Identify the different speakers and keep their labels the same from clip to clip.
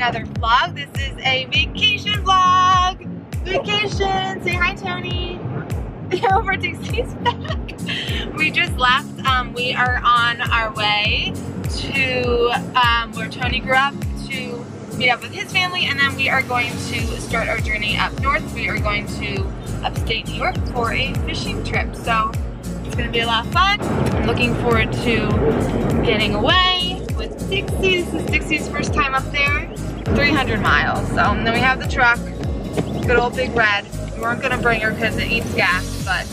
Speaker 1: another vlog. This is a vacation vlog. Vacation. Say hi, Tony. Over Dixie's back. We just left. We are on our way to where Tony grew up to meet up with his family, and then we are going to start our journey up north. We are going to upstate New York for a fishing trip. So it's gonna be a lot of fun. I'm looking forward to getting away with Dixie. This is Dixie's first time up there. 300 miles. So and then we have the truck, good old Big Red. We weren't gonna bring her because it eats gas, but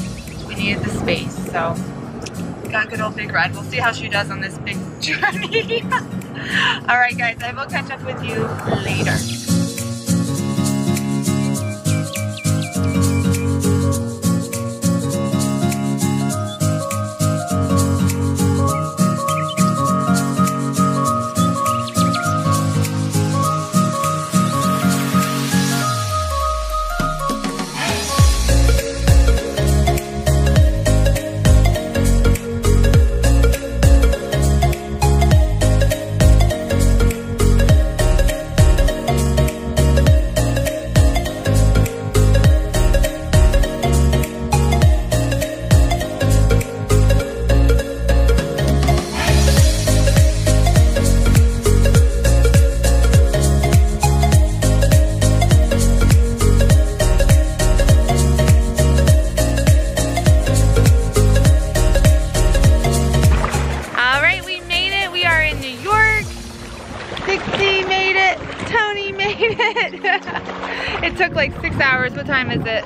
Speaker 1: we needed the space. So got good old Big Red. We'll see how she does on this big journey. All right, guys, I will catch up with you later. It took like 6 hours. What time is it?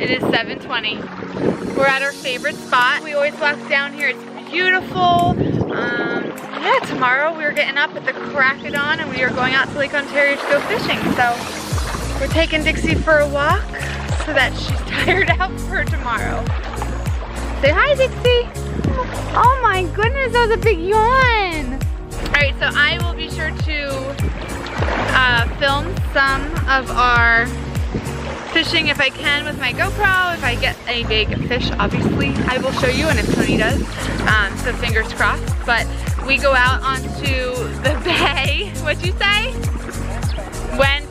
Speaker 1: It is 7:20. We're at our favorite spot. We always walk down here. It's beautiful. Yeah, tomorrow we're getting up at the crack of dawn and we are going out to Lake Ontario to go fishing. So we're taking Dixie for a walk so that she's tired out for tomorrow. Say hi, Dixie. Oh my goodness, that was a big yawn. All right, so I will be sure to film some of our fishing if I can with my GoPro. If I get a big fish, obviously I will show you, and if Tony does, so fingers crossed. But we go out onto the bay. What'd you say? When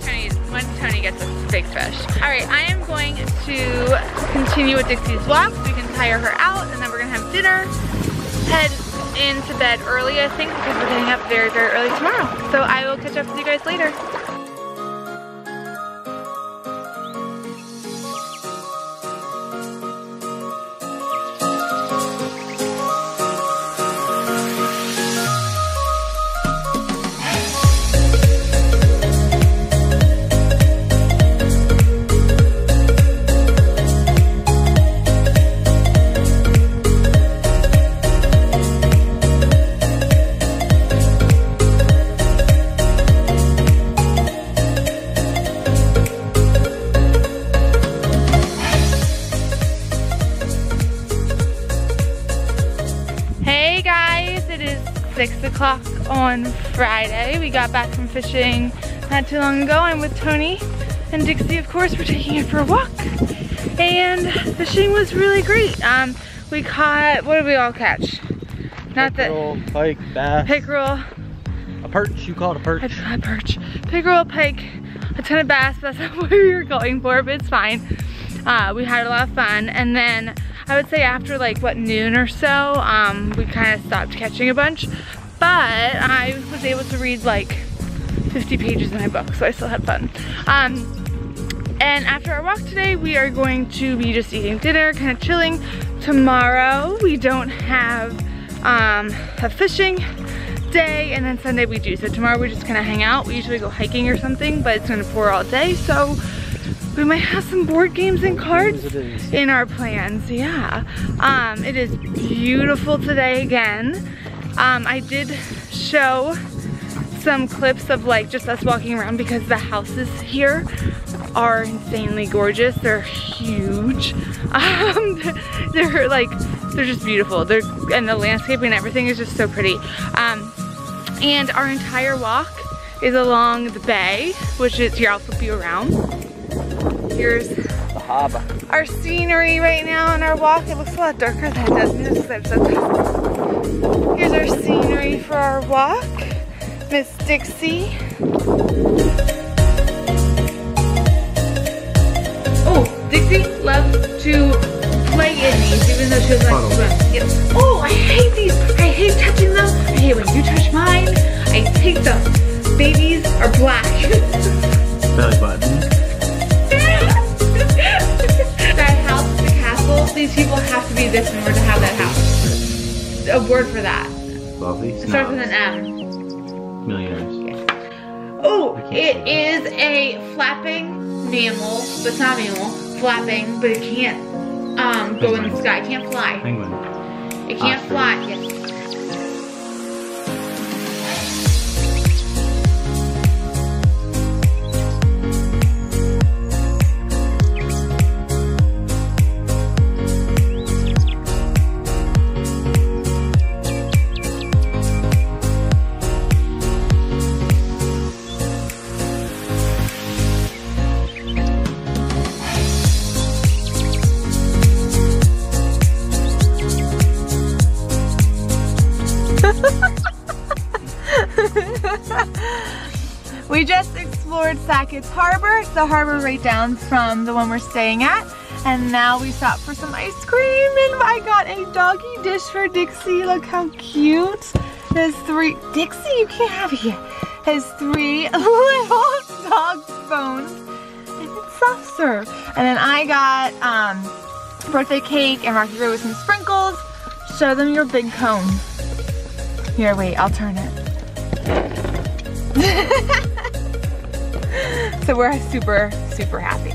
Speaker 1: Tony gets a big fish. All right, I am going to continue with Dixie's walk so we can tire her out, and then we're gonna have dinner, head into bed early, I think, because we're getting up very, very early tomorrow. So I will catch up with you guys later. Hey guys, it is 6 o'clock on Friday. We got back from fishing not too long ago. I'm with Tony and Dixie, of course. We're taking her for a walk. And fishing was really great. We caught, what did we all catch?
Speaker 2: Pickerel, pike, bass.
Speaker 1: Pickerel.
Speaker 2: A perch, you call it a perch.
Speaker 1: I caught a perch. Pickerel, pike, a ton of bass. That's not what we were going for, but it's fine. We had a lot of fun. And then I would say after like, what, noon or so, we kind of stopped catching a bunch. But I was able to read like 50 pages in my book, so I still had fun. And after our walk today, we are going to be just eating dinner, kind of chilling. Tomorrow, we don't have a fishing day, and then Sunday we do. So tomorrow we're just gonna hang out. We usually go hiking or something, but it's gonna pour all day, so we might have some board games and cards in our plans. Yeah. It is beautiful today again. I did show some clips of like just us walking around because the houses here are insanely gorgeous. They're huge. They're just beautiful. And the landscape and everything is just so pretty. And our entire walk is along the bay, which is, here I'll flip you around. Here's the harbor. Our scenery right now on our walk. It looks a lot darker than it does. Here's our scenery for our walk. Miss Dixie. Oh, Dixie loves to play in these, even though she doesn't like to swim. Yes. Oh, I hate these. I hate touching them. I hate when you touch mine. I hate them. Babies are black.
Speaker 2: Belly button.
Speaker 1: That house, the castle, these people have to be this in order to have that house. A word for that.
Speaker 2: Wealthy.
Speaker 1: It starts with an M.
Speaker 2: Millionaires.
Speaker 1: Yes. Oh, it is a flapping mammal, but it's not a mammal. Flapping, but it can't go in the sky. It can't fly.
Speaker 2: Penguin.
Speaker 1: It can't fly. Yes. We just explored Sackett's Harbor. It's the harbor right down from the one we're staying at. And now we stopped for some ice cream and I got a doggy dish for Dixie. Look how cute. There's 3, Dixie, you can't have it yet. Has 3 little dog bones and it's soft serve. And then I got birthday cake and Rocky Road with some sprinkles. Show them your big cone. Here, wait, I'll turn it. So we're super, super happy.